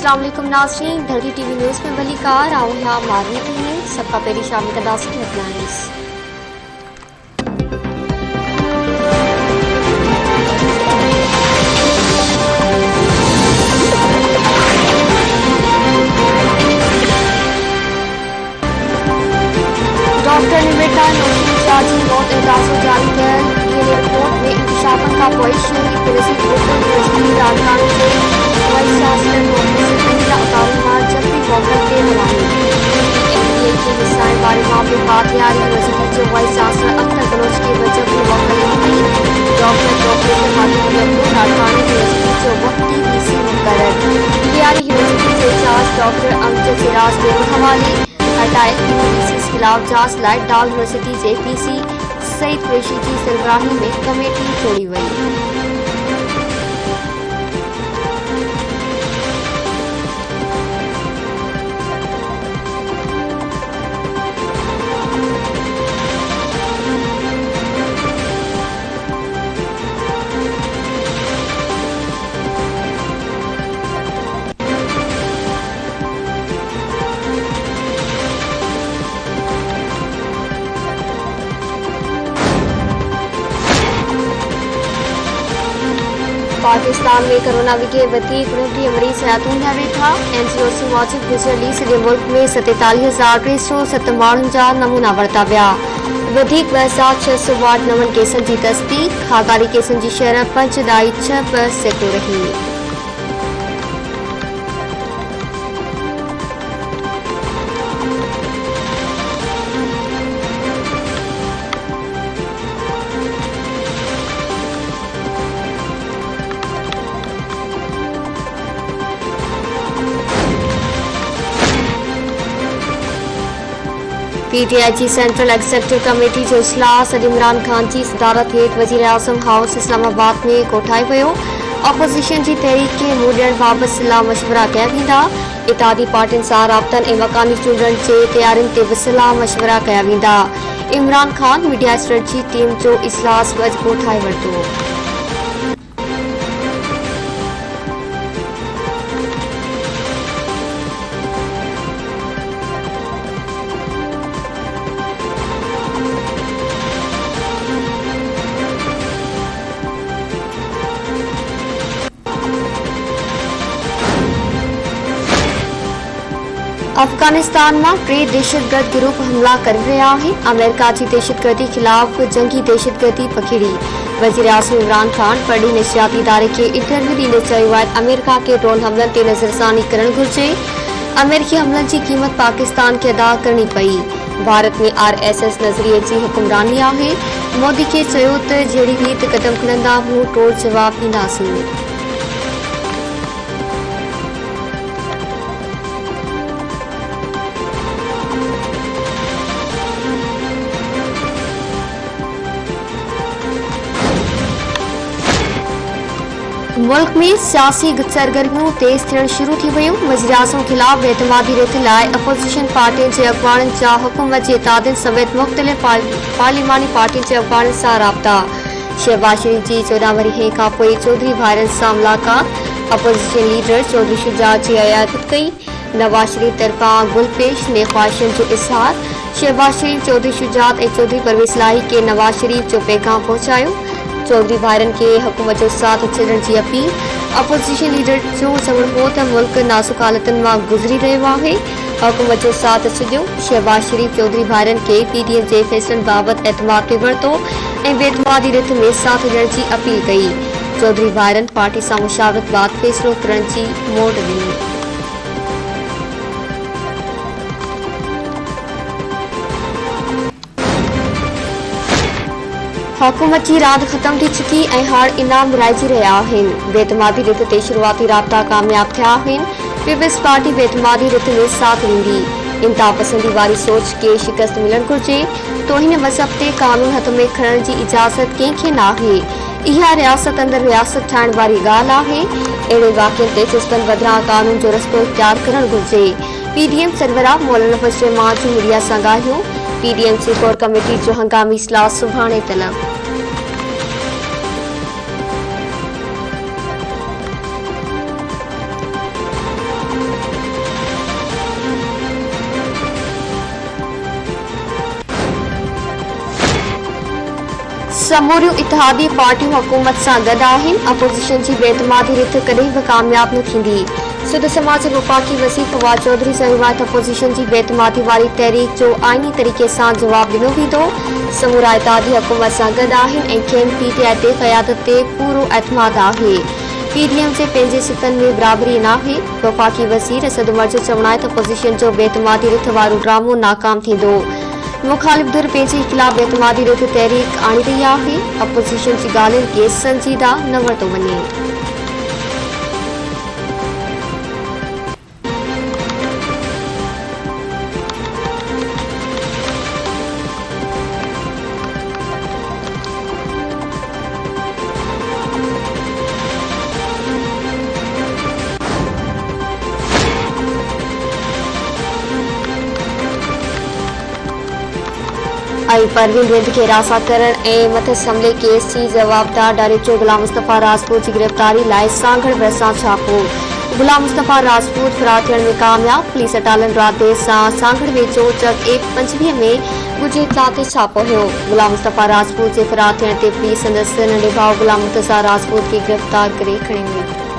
अस्सलाम वालेकुम नाज़रीन, धरती टीवी न्यूज़ में बलिकार आओ यहाँ मारने के लिए सबका पहली शामिल का दास्ती हेडलाइंस। डॉक्टर निवेटा नौशीन मौत एजाज़ जारी कर ये रिपोर्ट में इंकशाफन का पॉइशन यूनिवर्सिटी राजधानी से वाइस चांसलर प्रोफेसर महिला तालीमात जबकि वोकल के हवाले एमबीए के हिस्साएं बारे मामले बातियार यूनिवर्सिटी के वाइस चांसलर अख्तर बलोच के वजह की वोकल डॉक्टर प्रोफेसर राजधानी यूनिवर्सिटी के वक्ती वीसी मुकर्रर बिहारी यूनिवर्सिटी के इंचार्ज डॉक्टर अमजद सिराज के हवाले हटाए यूनिवर्सिटी खिलाफ जांच लाए डाल यूनिवर्सिटी से पीसी सईद कुरैशी की सरबराही में कमेटी छोड़ी गई। पाकिस्तान में कोरोना के वधीक 29 मरीज हयातून हवे था। एनसीओसी मूजिब गुज़िरियल सॼे मुल्क में 47,307 माण्हुनि जा नमूना वरिता विया। वधीक 2,662 केसनि जी तस्दीक। हाकारी केसनि जी शरह 5.6% रही। पीटीआई की सेंट्रल एग्जीक्यूटिव कमेटी जो इजलास इमरान खान की सदारत हेठ वज़ीर आज़म हाउस इस्लामाबाद में कोठायो वियो। अपोजिशन की तहरीक के मुंहुं ॾियण बाबति सलाह मशवरा कया वेंदा। इत्तेहादी पार्टियुनि सां राब्तनि ऐं मकानी चूंडनि जे तैयारियुनि ते बि सलाह मशवरा कया वेंदा। Imran Khan media strategy team जो इजलास बि अॼु कोठाए वरितो। अफगानिस्तान में 3 दहशतगर्द गिरोह हमला कर रहा है। अमेरिका की दहशतगर्दी खिलाफ जंगी दहशतगर्दी पकड़ी। वज़ीर आज़म इमरान खान पढ़ी नशियाती इदारे के इंटरव्यू ॾींदे चयो आहे अमेरिका के ड्रोन हमलन ते नज़रसानी करण घुर्जे। अमेरिकी हमलन की कीमत पाकिस्तान के अदा करनी पई। भारत में RSS नज़रिए की हुक्मरानी है। मोदी के चयो त जहिड़ी रीत कदम खणंदा हूं टोड़ जवाब ॾींदासीं। मुल्क में सियासी सरगर्मियों तेज थियण शुरू थी वयूं। वज़ीर आज़म खिलाफ बेतमादी रिथ लाइ अपोजिशन पार्टियुनि जे अॻुवाणनि जा हुकूमत जे इत्तेहादनि समेत मुख़्तलिफ़ पार्लिमानी पार्टियुनि जे अॻुवाणनि सां राब्ता। शहबाज शरीफ जी 14 वरीह खां पोइ चौधरी भाइरनि सां मुलाक़ात। अपोजिशन लीडर चौधरी शुजात जी अयादत कई। नवाज शरीफ तरफ़ां गुलपेश ने ख्वाहिशनि जो इज़हार। शहबाज शरीफ चौधरी शुजात ऐं चौधरी परवेज़ इलाही के नवाज शरीफ जो पैगाम पहुंचायो। चौधरी भाइरनि के हुकूमत जो साथ छॾण की अपील। अपोजिशन लीडर जो चवणु हो त मुल्क नाज़ुक हालतुनि मां गुज़री रहियो आहे। हुकूमत जो साथ छॾियो। शहबाज शरीफ चौधरी भाइरनि के PDM जे फ़ैसिलनि बाबति एतमाद ते वरितो ऐं बेतमादी रिथ में साथ ॾियण की अपील कई। चौधरी भाइरनि पार्टी सां मुशावरत बाद फ़ैसिलो करण की मोड़ ॾिनी। हुकूमत की रांद खत्म थी चुकी ऐं हाणे इनाम विराइजी रहिया आहिनि। बेतमादी रिथ ते शुरूआती राब्ता कामयाब थिया आहिनि। पीपल्स पार्टी बेतमादी रिथ में साथ ॾींदी। इंतहा पसंदी वारी सोच के शिकस्त मिलण घुर्जे। तोहिन मज़हब ते कानून हथ में खणण की इजाज़त कंहिंखे नाहे। इहा रियासत अंदर रियासत ठाहिण वारी ॻाल्हि आहे। अहिड़े वाक़िअनि ते चुस्पनि बदिरां कानून जो रस्तो इख्तियार करण घुर्जे। PDM सरबराह मौलाना फजल माजू मीडिया सां ॻाल्हियो। PDM जी कोर कमेटी जो हंगामी इजलास सुभाणे तलब। समूरियूं इतिहादी पार्टियूं हुकूमत सां गॾु आहिनि। अपोज़िशन जी बेतमादी रिथ कॾहिं बि कामयाब न थींदी। सिंध समाज जे वफ़ाक़ी वज़ीर फवाद चौधरी चयो आहे त अपोज़िशन जी बेतमादी वारी तहरीक जो आईनी तरीक़े सां जवाब ॾिनो वेंदो। समूरा इतिहादी हुकूमत सां गॾु आहिनि ऐं खेनि PTI ते क़यादत ते पूरो एतमाद आहे। PDM जे पंहिंजे सितनि में बराबरी नाहे। वफ़ाक़ी वज़ीर असद उमर जो चवणु आहे त अपोज़िशन जो बेतमादी रिथ वारो ड्रामो नाकाम थींदो। मुखालिफ़ धुर पंहिंजे ख़िलाफ़ बेतमादी रिथ तहरीक आणी रही आहे। अपोज़िशन जी ॻाल्हियुनि खे संजीदा न वरितो वञे। परवीन रिंद खे हिरासत करण ऐं मथस हमले केस जी जवाबदार डायरेक्टर गुलाम मुस्तफ़ा राजपूत जी गिरफ़्तारी लाइ सांगड़ भरिसां छापो। गुलाम मुस्तफ़ा राजपूत फरार थियण में कामयाब। पुलिस अटालन रात देर सां सांगड़ वेझो चक A25 में ॻुझे इत्तला ते छापो हुयो। गुलाम मुस्तफ़ा राजपूत जे फरार थियण ते पुलिस संदसि नंढे भाउ गुलाम मुर्तज़ा राजपूत खे गिरफ़्तार करे खणी वई।